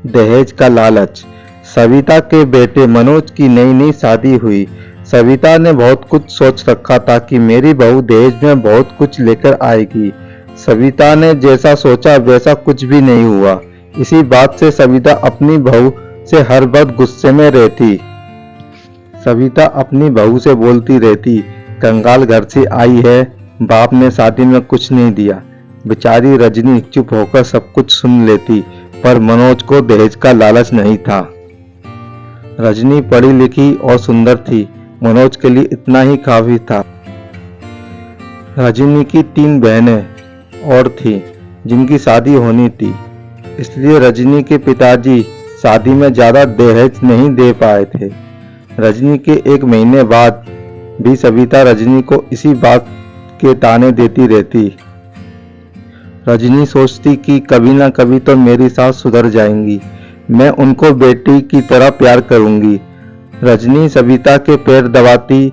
दहेज का लालच। सविता के बेटे मनोज की नई नई शादी हुई। सविता ने बहुत कुछ सोच रखा था कि मेरी बहू दहेज में बहुत कुछ लेकर आएगी। सविता ने जैसा सोचा वैसा कुछ भी नहीं हुआ। इसी बात से सविता अपनी बहू से हर वक्त गुस्से में रहती। सविता अपनी बहू से बोलती रहती, कंगाल घर से आई है, बाप ने शादी में कुछ नहीं दिया। बेचारी रजनी चुप होकर सब कुछ सुन लेती, पर मनोज को दहेज का लालच नहीं था। रजनी पढ़ी लिखी और सुंदर थी, मनोज के लिए इतना ही काफी था। रजनी की 3 बहनें और थीं जिनकी शादी होनी थी, इसलिए रजनी के पिताजी शादी में ज्यादा दहेज नहीं दे पाए थे। रजनी के 1 महीने बाद भी सविता रजनी को इसी बात के ताने देती रहती। रजनी सोचती कि कभी ना कभी तो मेरी सास सुधर जाएंगी, मैं उनको बेटी की तरह प्यार करूंगी। रजनी सविता के पैर दबाती,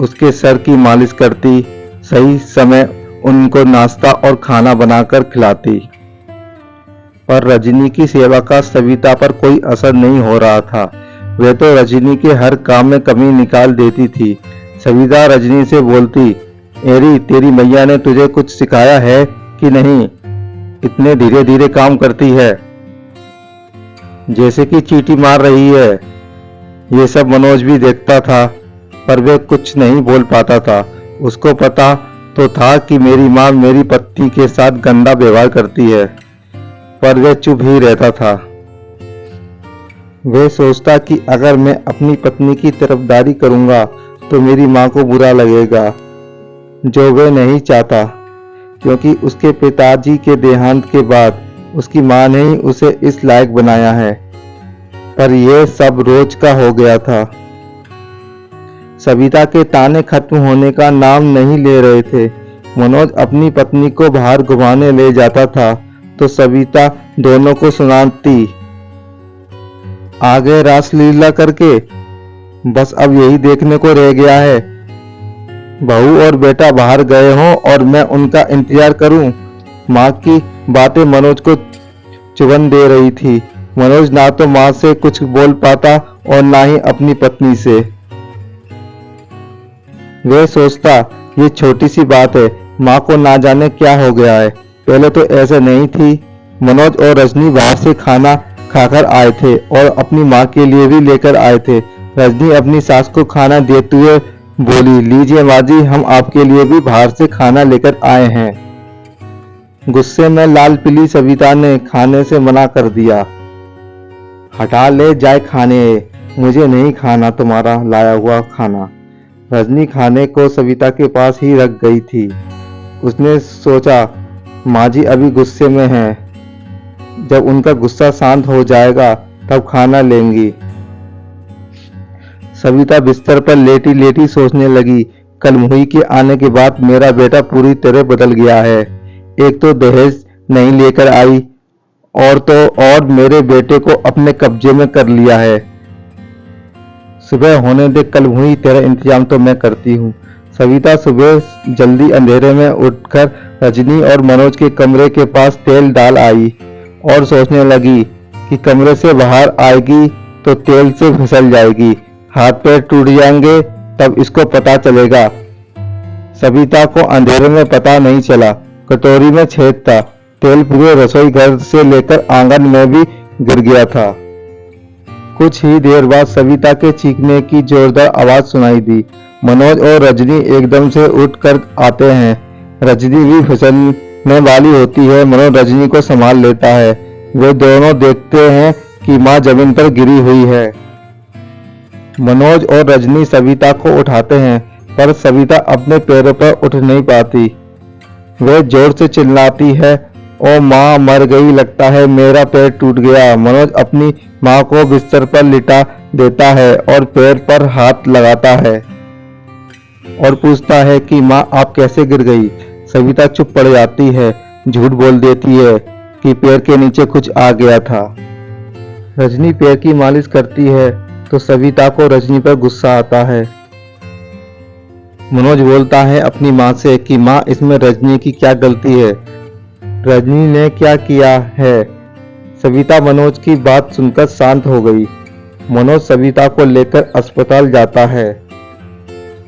उसके सर की मालिश करती, सही समय उनको नाश्ता और खाना बनाकर खिलाती। पर रजनी की सेवा का सविता पर कोई असर नहीं हो रहा था। वह तो रजनी के हर काम में कमी निकाल देती थी। सविता रजनी से बोलती, एरी तेरी मैया ने तुझे कुछ सिखाया है कि नहीं, इतने धीरे धीरे काम करती है, जैसे कि चींटी मार रही है। ये सब मनोज भी देखता था, पर वह कुछ नहीं बोल पाता था। उसको पता तो था कि मेरी माँ मेरी पत्नी के साथ गंदा व्यवहार करती है, पर वह चुप ही रहता था। वह सोचता कि अगर मैं अपनी पत्नी की तरफदारी करूंगा तो मेरी माँ को बुरा लगेगा, जो वह नहीं चाहता, क्योंकि उसके पिताजी के देहांत के बाद उसकी माँ ने ही उसे इस लायक बनाया है। पर यह सब रोज का हो गया था। सविता के ताने खत्म होने का नाम नहीं ले रहे थे। मनोज अपनी पत्नी को बाहर घुमाने ले जाता था तो सविता दोनों को सुनाती, आगे रासलीला करके बस अब यही देखने को रह गया है, बहू और बेटा बाहर गए हों और मैं उनका इंतजार करूं। माँ की बातें मनोज को चुभन दे रही थी। मनोज ना तो माँ से कुछ बोल पाता और ना ही अपनी पत्नी से। वह सोचता, ये छोटी सी बात है, माँ को ना जाने क्या हो गया है, पहले तो ऐसे नहीं थी। मनोज और रजनी बाहर से खाना खाकर आए थे और अपनी माँ के लिए भी लेकर आए थे। रजनी अपनी सास को खाना देते हुए बोली, लीजिए माँ जी, हम आपके लिए भी बाहर से खाना लेकर आए हैं। गुस्से में लाल पीली सविता ने खाने से मना कर दिया, हटा ले जाए खाने, मुझे नहीं खाना तुम्हारा लाया हुआ खाना। रजनी खाने को सविता के पास ही रख गई थी। उसने सोचा, माँ जी अभी गुस्से में हैं, जब उनका गुस्सा शांत हो जाएगा तब खाना लेंगी। सविता बिस्तर पर लेटी लेटी सोचने लगी, कल मुही के आने के बाद मेरा बेटा पूरी तरह बदल गया है। एक तो दहेज नहीं लेकर आई और मेरे बेटे को अपने कब्जे में कर लिया है। सुबह होने दे, कल मुही तेरा इंतजाम तो मैं करती हूँ। सविता सुबह जल्दी अंधेरे में उठकर रजनी और मनोज के कमरे के पास तेल डाल आई और सोचने लगी कि कमरे से बाहर आएगी तो तेल से फिसल जाएगी, हाथ पैर टूट जाएंगे, तब इसको पता चलेगा। सविता को अंधेरे में पता नहीं चला, कटोरी में छेद था, तेल पूरे रसोई घर से लेकर आंगन में भी गिर गया था। कुछ ही देर बाद सविता के चीखने की जोरदार आवाज सुनाई दी। मनोज और रजनी एकदम से उठकर आते हैं। रजनी भी फिसलने वाली होती है। मनोज रजनी को संभाल लेता है। वे दोनों देखते हैं कि माँ जमीन पर गिरी हुई है। मनोज और रजनी सविता को उठाते हैं, पर सविता अपने पैरों पर उठ नहीं पाती। वह जोर से चिल्लाती है, ओ माँ मर गई, लगता है मेरा पैर टूट गया। मनोज अपनी माँ को बिस्तर पर लिटा देता है और पैर पर हाथ लगाता है और पूछता है कि माँ आप कैसे गिर गई। सविता चुप पड़ जाती है, झूठ बोल देती है कि पैर के नीचे कुछ आ गया था। रजनी पैर की मालिश करती है तो सविता को रजनी पर गुस्सा आता है। मनोज बोलता है अपनी माँ से कि माँ इसमें रजनी की क्या गलती है, रजनी ने क्या किया है। सविता मनोज की बात सुनकर शांत हो गई। मनोज सविता को लेकर अस्पताल जाता है।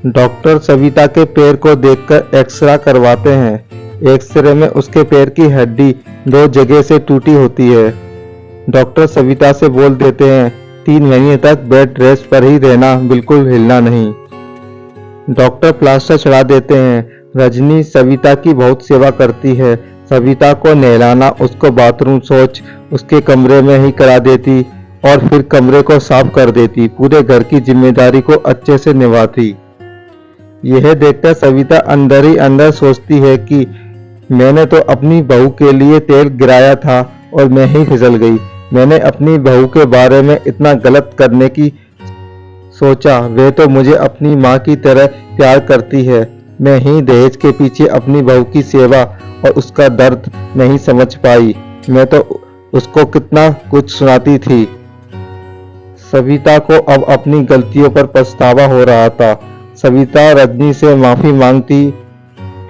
डॉक्टर सविता के पैर को देखकर एक्सरे करवाते हैं। एक्सरे में उसके पैर की हड्डी 2 जगह से टूटी होती है। डॉक्टर सविता से बोल देते हैं 3 महीने तक बेड रेस्ट पर ही रहना, बिल्कुल हिलना नहीं। डॉक्टर प्लास्टर चढ़ा देते हैं। रजनी सविता की बहुत सेवा करती है। सविता को नहलाना, उसको बाथरूम शौच उसके कमरे में ही करा देती और फिर कमरे को साफ कर देती। पूरे घर की जिम्मेदारी को अच्छे से निभाती। यह देखकर सविता अंदर ही अंदर सोचती है कि मैंने तो अपनी बहू के लिए तेल गिराया था और मैं ही फिसल गई। मैंने अपनी बहू के बारे में इतना गलत करने की सोचा। वे तो मुझे अपनी माँ की तरह प्यार करती है। मैं ही दहेज के पीछे अपनी बहू की सेवा और उसका दर्द नहीं समझ पाई। मैं तो उसको कितना कुछ सुनाती थी। सविता को अब अपनी गलतियों पर पछतावा हो रहा था। सविता रजनी से माफी मांगती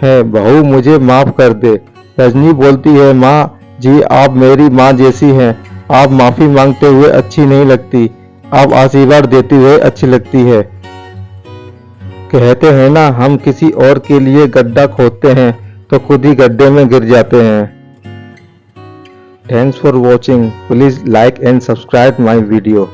है, बहू मुझे माफ कर दे। रजनी बोलती है, माँ जी आप मेरी माँ जैसी हैं। आप माफी मांगते हुए अच्छी नहीं लगती, आप आशीर्वाद देते हुए अच्छी लगती है। कहते हैं ना, हम किसी और के लिए गड्ढा खोदते हैं तो खुद ही गड्ढे में गिर जाते हैं। Thanks for watching. Please like and subscribe my video.